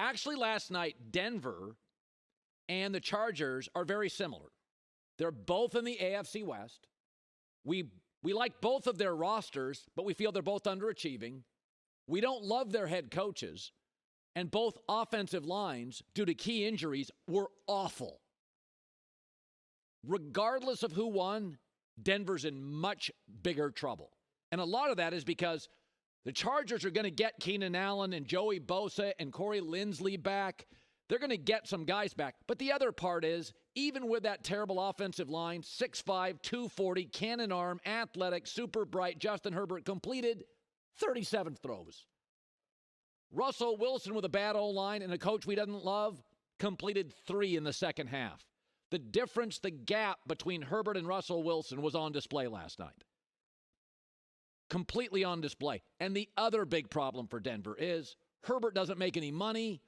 Actually, last night, Denver and the Chargers are very similar. They're both in the AFC West. We like both of their rosters, but we feel they're both underachieving. We don't love their head coaches. And both offensive lines, due to key injuries, were awful. Regardless of who won, Denver's in much bigger trouble. And a lot of that is because the Chargers are going to get Keenan Allen and Joey Bosa and Corey Linsley back. They're going to get some guys back. But the other part is, even with that terrible offensive line, 6'5", 240, cannon arm, athletic, super bright, Justin Herbert completed 37 throws. Russell Wilson with a bad O-line and a coach we didn't love completed 3 in the second half. The difference, the gap between Herbert and Russell Wilson was on display last night. Completely on display. And the other big problem for Denver is Herbert doesn't make any money.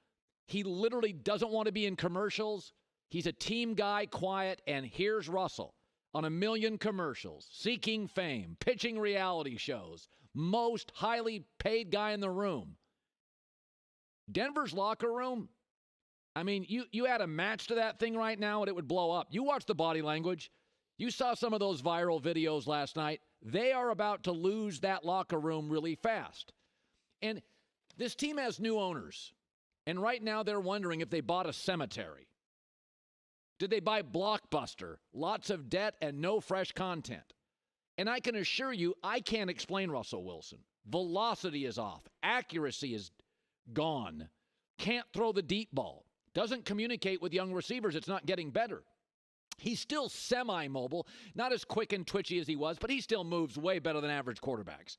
He literally doesn't want to be in commercials. He's a team guy, quiet, and here's Russell on a million commercials, seeking fame, pitching reality shows, most highly paid guy in the room. Denver's locker room, I mean, you add a match to that thing right now and it would blow up. You watch the body language. You saw some of those viral videos last night. They are about to lose that locker room really fast. And this team has new owners. And right now they're wondering if they bought a cemetery. Did they buy Blockbuster? Lots of debt and no fresh content. And I can assure you, I can't explain Russell Wilson. Velocity is off. Accuracy is gone. Can't throw the deep ball. Doesn't communicate with young receivers. It's not getting better. He's still semi-mobile, not as quick and twitchy as he was, but he still moves way better than average quarterbacks.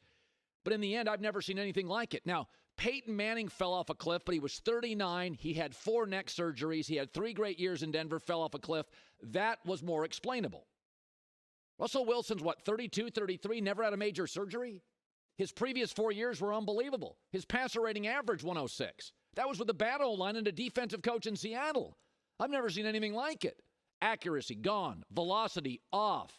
But in the end, I've never seen anything like it. Now, Peyton Manning fell off a cliff, but he was 39. He had 4 neck surgeries. He had 3 great years in Denver, fell off a cliff. That was more explainable. Russell Wilson's, 32, 33, never had a major surgery? His previous 4 years were unbelievable. His passer rating average 106. That was with a bad O-line and a defensive coach in Seattle. I've never seen anything like it. Accuracy gone. Velocity off.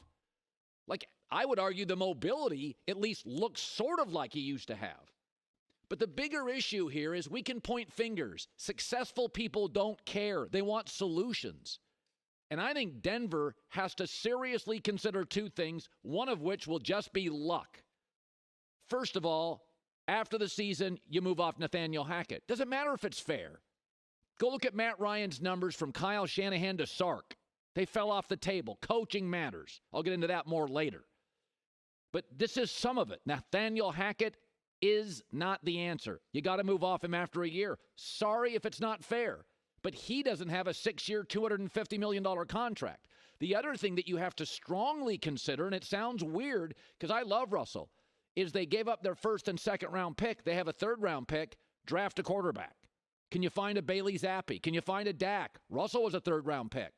Like, I would argue the mobility at least looks sort of like he used to have. But the bigger issue here is we can point fingers. Successful people don't care. They want solutions. And I think Denver has to seriously consider 2 things, one of which will just be luck. First of all, after the season, you move off Nathaniel Hackett. Doesn't matter if it's fair. Go look at Matt Ryan's numbers from Kyle Shanahan to Sark. They fell off the table. Coaching matters. I'll get into that more later. But this is some of it. Nathaniel Hackett is not the answer. You got to move off him after a year. Sorry if it's not fair. But he doesn't have a 6-year, $250 million contract. The other thing that you have to strongly consider, and it sounds weird because I love Russell, is they gave up their 1st and 2nd round pick. They have a 3rd round pick, draft a quarterback. Can you find a Bailey Zappi? Can you find a Dak? Russell was a 3rd round pick.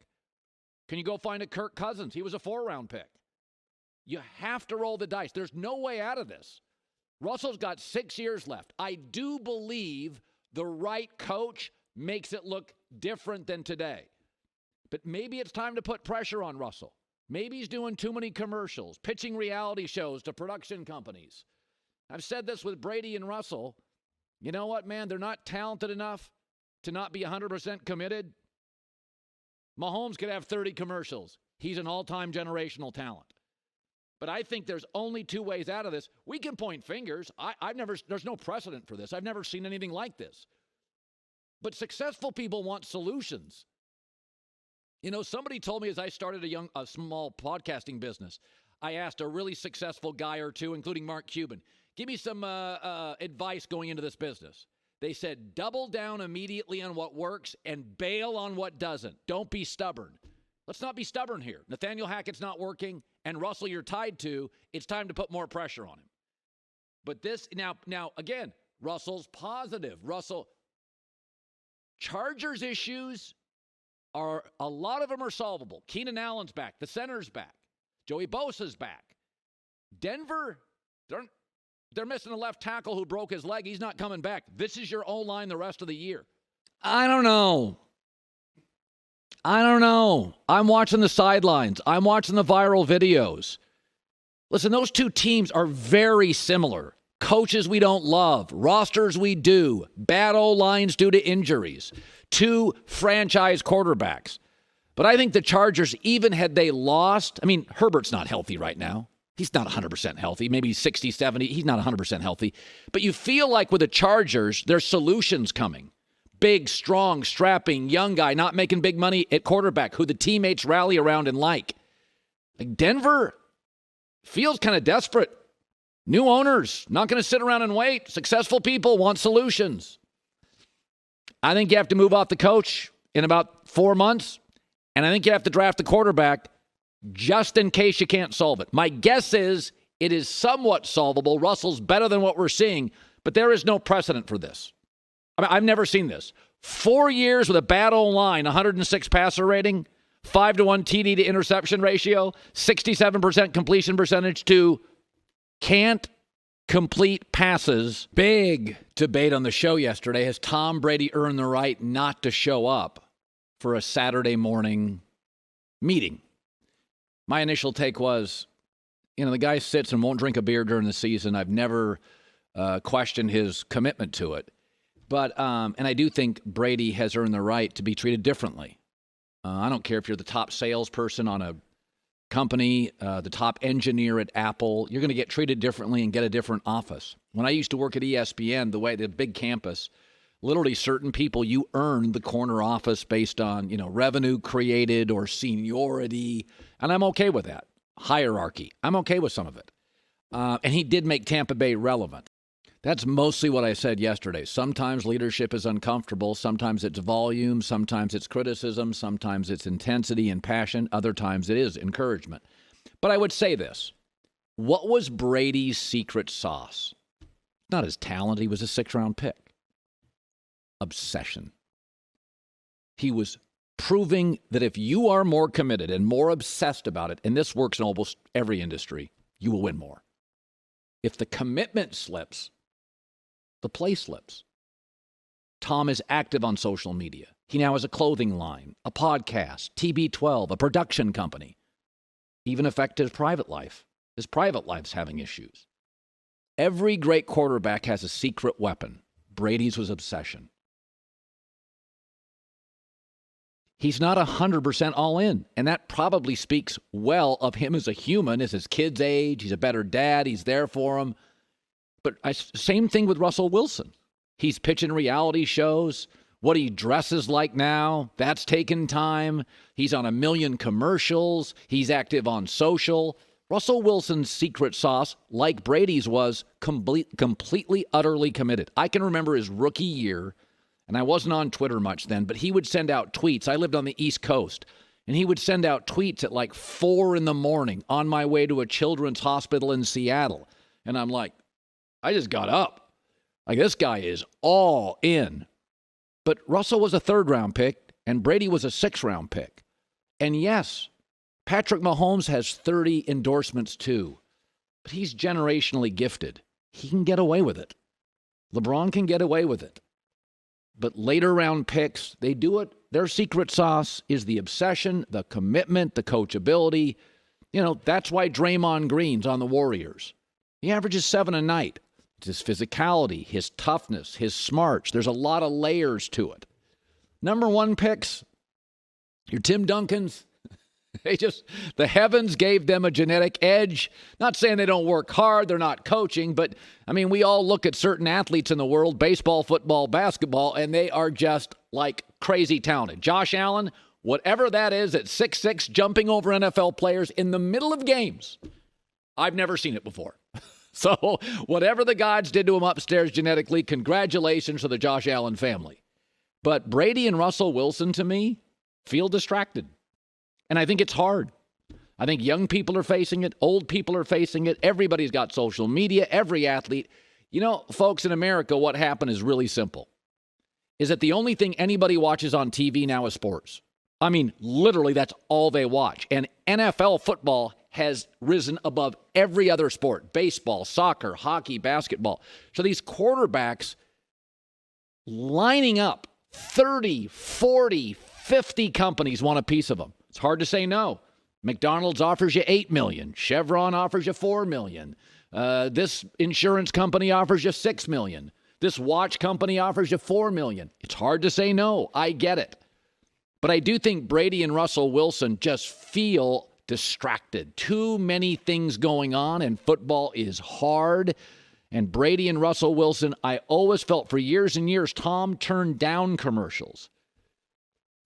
Can you go find a Kirk Cousins? He was a 4th round pick. You have to roll the dice. There's no way out of this. Russell's got 6 years left. I do believe the right coach makes it look different than today. But maybe it's time to put pressure on Russell. Maybe he's doing too many commercials, pitching reality shows to production companies. I've said this with Brady and Russell. You know what, man? They're not talented enough to not be 100% committed. Mahomes could have 30 commercials. He's an all-time generational talent. But I think there's only 2 ways out of this. We can point fingers. There's no precedent for this. I've never seen anything like this. But successful people want solutions. You know, somebody told me as I started a small podcasting business, I asked a really successful guy or 2, including Mark Cuban, give me some advice going into this business. They said, double down immediately on what works and bail on what doesn't. Don't be stubborn. Let's not be stubborn here. Nathaniel Hackett's not working, and Russell you're tied to. It's time to put more pressure on him. But this, now again, Russell's positive. Chargers issues are, a lot of them are solvable. Keenan Allen's back. The center's back. Joey Bosa's back. Denver, they're missing a left tackle who broke his leg. He's not coming back. This is your O-line the rest of the year. I don't know. I'm watching the sidelines. I'm watching the viral videos. Listen, those 2 teams are very similar. coaches we don't love, rosters we do, bad O-lines due to injuries, 2 franchise quarterbacks. But I think the Chargers, even had they lost, I mean, Herbert's not healthy right now. He's not 100% healthy, maybe 60, 70. He's not 100% healthy. But you feel like with the Chargers, there's solutions coming. Big, strong, strapping, young guy, not making big money at quarterback, who the teammates rally around and like. Like Denver feels kind of desperate. New owners, not going to sit around and wait. Successful people want solutions. I think you have to move off the coach in about 4 months, and I think you have to draft the quarterback just in case you can't solve it. My guess is it is somewhat solvable. Russell's better than what we're seeing, but there is no precedent for this. I mean, I've never seen this. 4 years with a bad O-line, 106 passer rating, 5-1 TD to interception ratio, 67% completion percentage to can't complete passes. Big debate on the show yesterday. Has Tom Brady earned the right not to show up for a Saturday morning meeting? My initial take was, the guy sits and won't drink a beer during the season. I've never questioned his commitment to it. But, and I do think Brady has earned the right to be treated differently. I don't care if you're the top salesperson on a company, the top engineer at Apple, you're going to get treated differently and get a different office. When I used to work at ESPN, the big campus, literally certain people, you earned the corner office based on, revenue created or seniority. And I'm okay with that. Hierarchy. I'm okay with some of it. And he did make Tampa Bay relevant. That's mostly what I said yesterday. Sometimes leadership is uncomfortable. Sometimes it's volume. Sometimes it's criticism. Sometimes it's intensity and passion. Other times it is encouragement. But I would say this. What was Brady's secret sauce? Not his talent. He was a 6th-round pick. Obsession. He was proving that if you are more committed and more obsessed about it, and this works in almost every industry, you will win more. If the commitment slips, the play slips. Tom is active on social media. He now has a clothing line, a podcast, TB12, a production company. Even affect his private life. His private life's having issues. Every great quarterback has a secret weapon. Brady's was obsession. He's not 100% all in, and that probably speaks well of him as a human, as his kids age. He's a better dad. He's there for them. But same thing with Russell Wilson. He's pitching reality shows. What he dresses like now, that's taken time. He's on 1 million commercials. He's active on social. Russell Wilson's secret sauce, like Brady's, was completely, utterly committed. I can remember his rookie year, and I wasn't on Twitter much then, but he would send out tweets. I lived on the East Coast, and he would send out tweets at like 4 a.m. on my way to a children's hospital in Seattle. And I'm like, I just got up. Like, this guy is all in. But Russell was a 3rd-round pick, and Brady was a 6th-round pick. And yes, Patrick Mahomes has 30 endorsements too, but he's generationally gifted. He can get away with it. LeBron can get away with it. But later round picks, they do it. Their secret sauce is the obsession, the commitment, the coachability. That's why Draymond Green's on the Warriors. He averages 7 a night. It's his physicality, his toughness, his smarts. There's a lot of layers to it. Number 1 picks, your Tim Duncans. The heavens gave them a genetic edge. Not saying they don't work hard, they're not coaching, but we all look at certain athletes in the world, baseball, football, basketball, and they are just like crazy talented. Josh Allen, whatever that is, at 6'6", jumping over NFL players in the middle of games. I've never seen it before. So whatever the gods did to him upstairs genetically, congratulations to the Josh Allen family. But Brady and Russell Wilson, to me, feel distracted. And I think it's hard. I think young people are facing it. Old people are facing it. Everybody's got social media. Every athlete. Folks, in America, what happened is really simple. Is that the only thing anybody watches on TV now is sports. Literally, that's all they watch. And NFL football has risen above every other sport. Baseball, soccer, hockey, basketball. So these quarterbacks lining up, 30, 40, 50 companies want a piece of them. It's hard to say no. McDonald's offers you $8 million. Chevron offers you $4 million. This insurance company offers you $6 million. This watch company offers you $4 million. It's hard to say no. I get it. But I do think Brady and Russell Wilson just feel distracted. Too many things going on, and football is hard. And Brady and Russell Wilson, I always felt for years and years, Tom turned down commercials.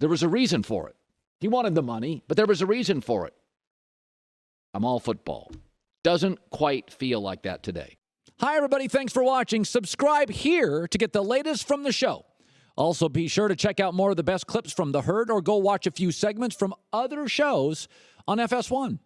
There was a reason for it. He wanted the money, but there was a reason for it. I'm all football. Doesn't quite feel like that today. Hi, everybody. Thanks for watching. Subscribe here to get the latest from the show. Also, be sure to check out more of the best clips from The Herd or go watch a few segments from other shows on FS1.